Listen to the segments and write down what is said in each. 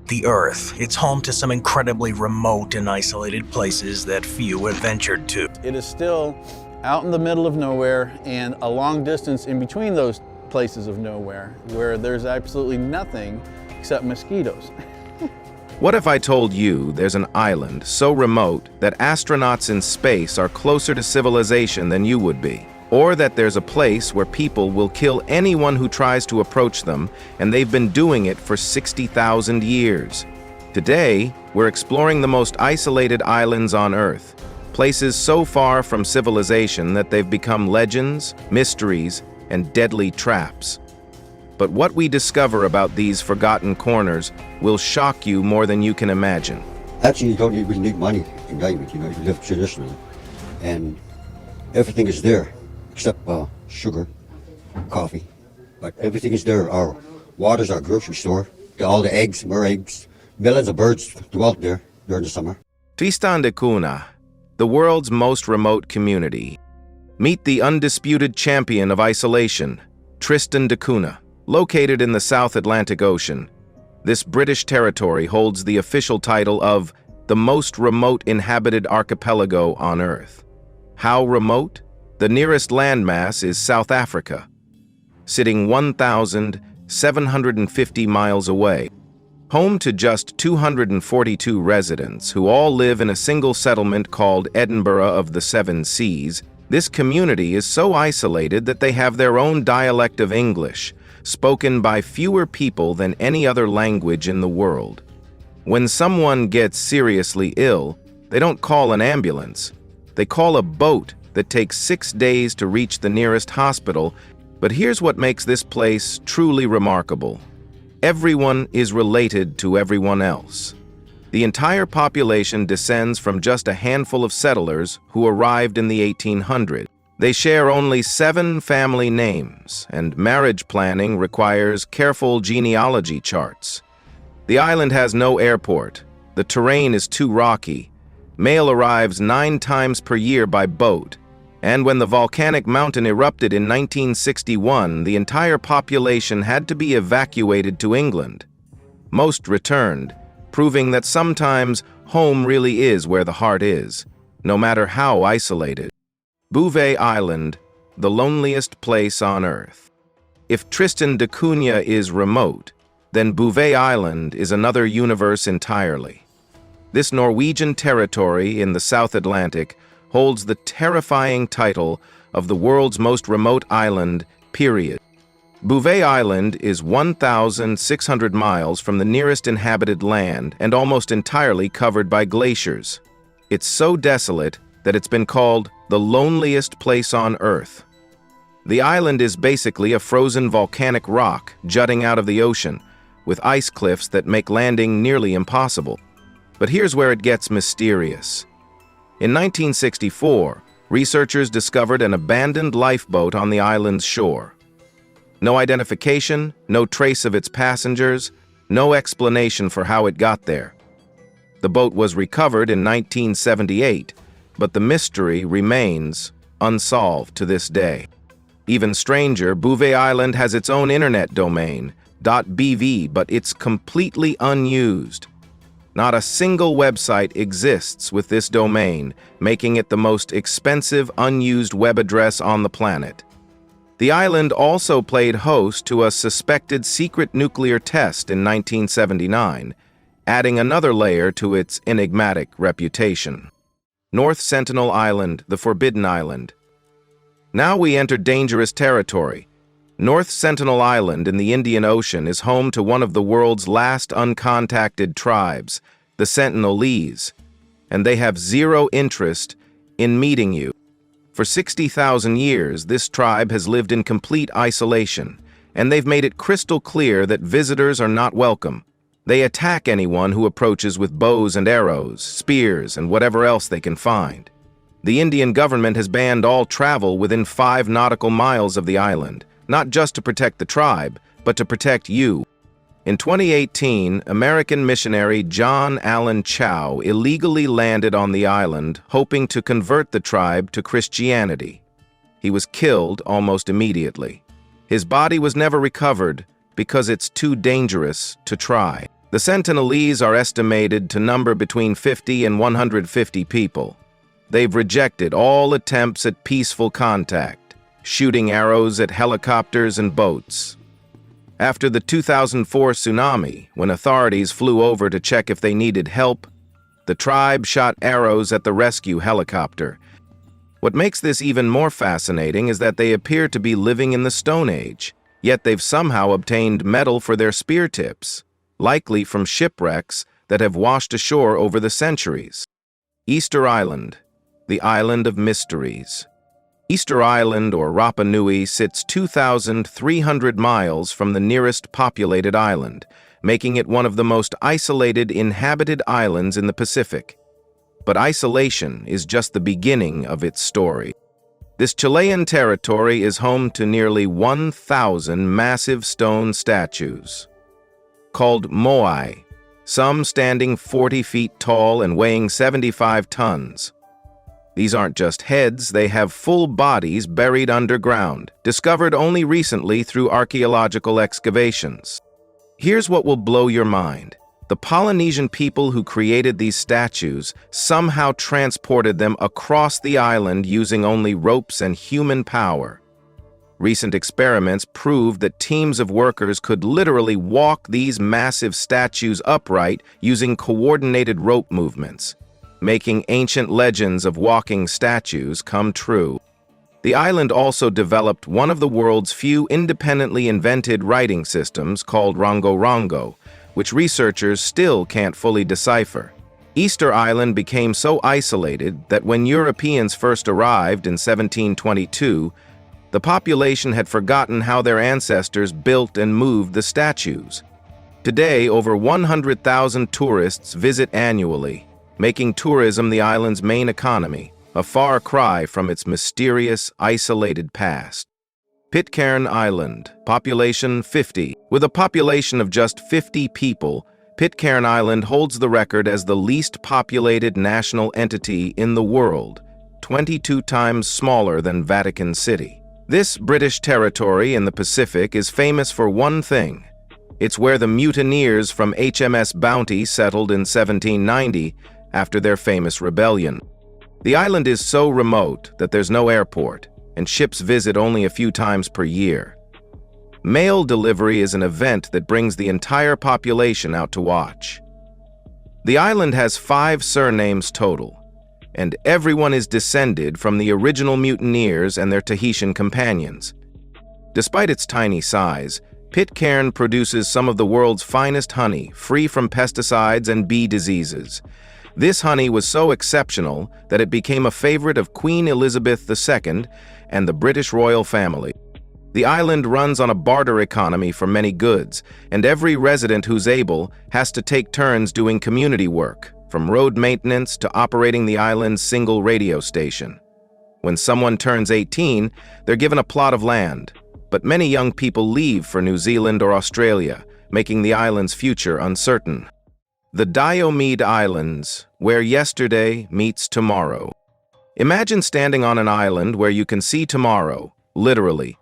The Earth, it's home to some incredibly remote and isolated places that few have ventured to. It is still out in the middle of nowhere and a long distance in between those places of nowhere where there's absolutely nothing except mosquitoes. What if I told you there's an island so remote that astronauts in space are closer to civilization than you would be? Or that there's a place where people will kill anyone who tries to approach them, and they've been doing it for 60,000 years. Today, we're exploring the most isolated islands on Earth, places so far from civilization that they've become legends, mysteries, and deadly traps. But what we discover about these forgotten corners will shock you more than you can imagine. Actually, you don't even need money in Dameid, you live traditionally. And everything is there, except sugar, coffee. But everything is there. Our water's our grocery store. All the eggs, more eggs. Millions of birds dwelt there during the summer. Tristan da Cunha, the world's most remote community. Meet the undisputed champion of isolation, Tristan da Cunha. Located in the South Atlantic Ocean, this British territory holds the official title of the most remote inhabited archipelago on Earth. How remote? The nearest landmass is South Africa, sitting 1,750 miles away. Home to just 242 residents who all live in a single settlement called Edinburgh of the Seven Seas, this community is so isolated that they have their own dialect of English, spoken by fewer people than any other language in the world. When someone gets seriously ill, they don't call an ambulance. They call a boat that takes 6 days to reach the nearest hospital. But here's what makes this place truly remarkable. Everyone is related to everyone else. The entire population descends from just a handful of settlers who arrived in the 1800s. They share only 7 family names, and marriage planning requires careful genealogy charts. The island has no airport. The terrain is too rocky. Mail arrives 9 times per year by boat. And when the volcanic mountain erupted in 1961, the entire population had to be evacuated to England. Most returned, proving that sometimes home really is where the heart is, no matter how isolated. Bouvet Island, the loneliest place on Earth. If Tristan da Cunha is remote, then Bouvet Island is another universe entirely. This Norwegian territory in the South Atlantic holds the terrifying title of the world's most remote island, period. Bouvet Island is 1,600 miles from the nearest inhabited land and almost entirely covered by glaciers. It's so desolate that it's been called the loneliest place on Earth. The island is basically a frozen volcanic rock jutting out of the ocean, with ice cliffs that make landing nearly impossible. But here's where it gets mysterious. In 1964, researchers discovered an abandoned lifeboat on the island's shore. No identification, no trace of its passengers, no explanation for how it got there. The boat was recovered in 1978, but the mystery remains unsolved to this day. Even stranger, Bouvet Island has its own internet domain, .bv, but it's completely unused. Not a single website exists with this domain, making it the most expensive unused web address on the planet. The island also played host to a suspected secret nuclear test in 1979, adding another layer to its enigmatic reputation. North Sentinel Island, the Forbidden Island. Now we enter dangerous territory. North Sentinel Island in the Indian Ocean is home to one of the world's last uncontacted tribes, the Sentinelese, and they have zero interest in meeting you. For 60,000 years, this tribe has lived in complete isolation, and they've made it crystal clear that visitors are not welcome. They attack anyone who approaches with bows and arrows, spears, and whatever else they can find. The Indian government has banned all travel within 5 nautical miles of the island, not just to protect the tribe, but to protect you. In 2018, American missionary John Allen Chow illegally landed on the island, hoping to convert the tribe to Christianity. He was killed almost immediately. His body was never recovered because it's too dangerous to try. The Sentinelese are estimated to number between 50 and 150 people. They've rejected all attempts at peaceful contact, shooting arrows at helicopters and boats. After the 2004 tsunami, when authorities flew over to check if they needed help, the tribe shot arrows at the rescue helicopter. What makes this even more fascinating is that they appear to be living in the Stone Age, yet they've somehow obtained metal for their spear tips, likely from shipwrecks that have washed ashore over the centuries. Easter Island, the Island of Mysteries. Easter Island, or Rapa Nui, sits 2,300 miles from the nearest populated island, making it one of the most isolated inhabited islands in the Pacific. But isolation is just the beginning of its story. This Chilean territory is home to nearly 1,000 massive stone statues, called moai, some standing 40 feet tall and weighing 75 tons. These aren't just heads, they have full bodies buried underground, discovered only recently through archaeological excavations. Here's what will blow your mind. The Polynesian people who created these statues somehow transported them across the island using only ropes and human power. Recent experiments proved that teams of workers could literally walk these massive statues upright using coordinated rope movements, making ancient legends of walking statues come true. The island also developed one of the world's few independently invented writing systems called Rongo Rongo, which researchers still can't fully decipher. Easter Island became so isolated that when Europeans first arrived in 1722, the population had forgotten how their ancestors built and moved the statues. Today, over 100,000 tourists visit annually, making tourism the island's main economy, a far cry from its mysterious, isolated past. Pitcairn Island, population 50. With a population of just 50 people, Pitcairn Island holds the record as the least populated national entity in the world, 22 times smaller than Vatican City. This British territory in the Pacific is famous for one thing. It's where the mutineers from HMS Bounty settled in 1790 after their famous rebellion. The island is so remote that there's no airport, and ships visit only a few times per year. Mail delivery is an event that brings the entire population out to watch. The island has 5 surnames total, and everyone is descended from the original mutineers and their Tahitian companions. Despite its tiny size, Pitcairn produces some of the world's finest honey, free from pesticides and bee diseases. This honey was so exceptional that it became a favorite of Queen Elizabeth II and the British royal family. The island runs on a barter economy for many goods, and every resident who's able has to take turns doing community work, from road maintenance to operating the island's single radio station. When someone turns 18, they're given a plot of land, but many young people leave for New Zealand or Australia, making the island's future uncertain. The Diomede Islands, where yesterday meets tomorrow. Imagine standing on an island where you can see tomorrow, literally.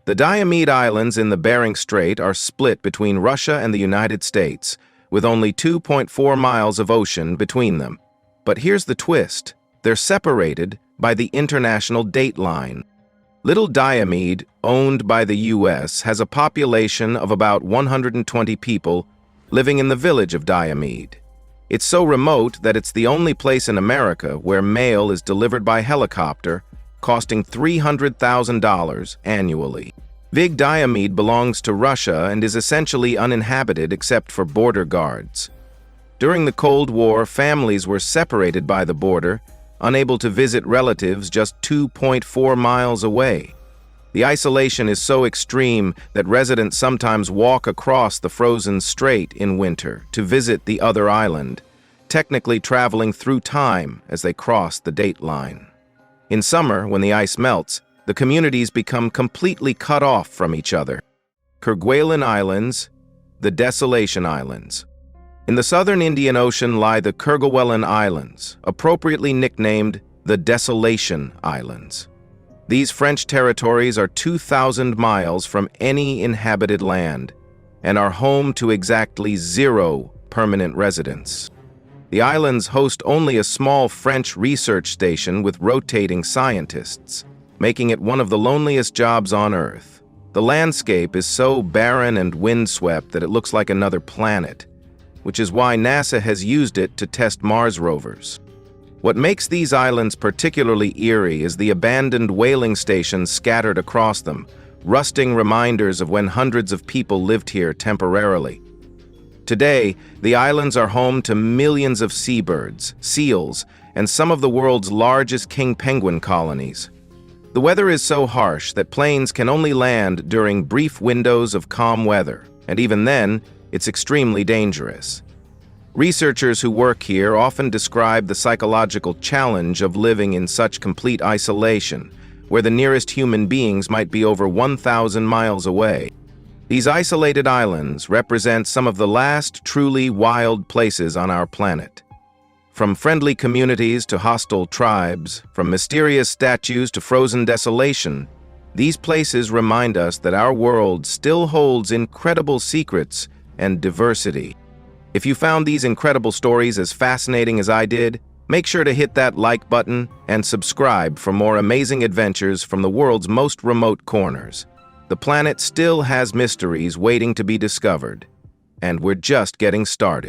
The Diomede Islands in the Bering Strait are split between Russia and the United States, with only 2.4 miles of ocean between them. But here's the twist. They're separated by the international date line. Little Diomede, owned by the US, has a population of about 120 people living in the village of Diomede. It's so remote that it's the only place in America where mail is delivered by helicopter, costing $300,000 annually. Big Diomede belongs to Russia and is essentially uninhabited except for border guards. During the Cold War, families were separated by the border, unable to visit relatives just 2.4 miles away. The isolation is so extreme that residents sometimes walk across the frozen strait in winter to visit the other island, technically traveling through time as they cross the date line. In summer, when the ice melts, the communities become completely cut off from each other. Kerguelen Islands, the Desolation Islands. In the southern Indian Ocean lie the Kirwellan Islands, appropriately nicknamed the Desolation Islands. These French territories are 2,000 miles from any inhabited land and are home to exactly 0 permanent residents. The islands host only a small French research station with rotating scientists, making it one of the loneliest jobs on Earth. The landscape is so barren and windswept that it looks like another planet, which is why NASA has used it to test Mars rovers. What makes these islands particularly eerie is the abandoned whaling stations scattered across them, rusting reminders of when hundreds of people lived here temporarily. Today, the islands are home to millions of seabirds, seals, and some of the world's largest king penguin colonies. The weather is so harsh that planes can only land during brief windows of calm weather, and even then, it's extremely dangerous. Researchers who work here often describe the psychological challenge of living in such complete isolation, where the nearest human beings might be over 1,000 miles away. These isolated islands represent some of the last truly wild places on our planet. From friendly communities to hostile tribes, from mysterious statues to frozen desolation, these places remind us that our world still holds incredible secrets and diversity. If you found these incredible stories as fascinating as I did, make sure to hit that like button and subscribe for more amazing adventures from the world's most remote corners. The planet still has mysteries waiting to be discovered, and we're just getting started.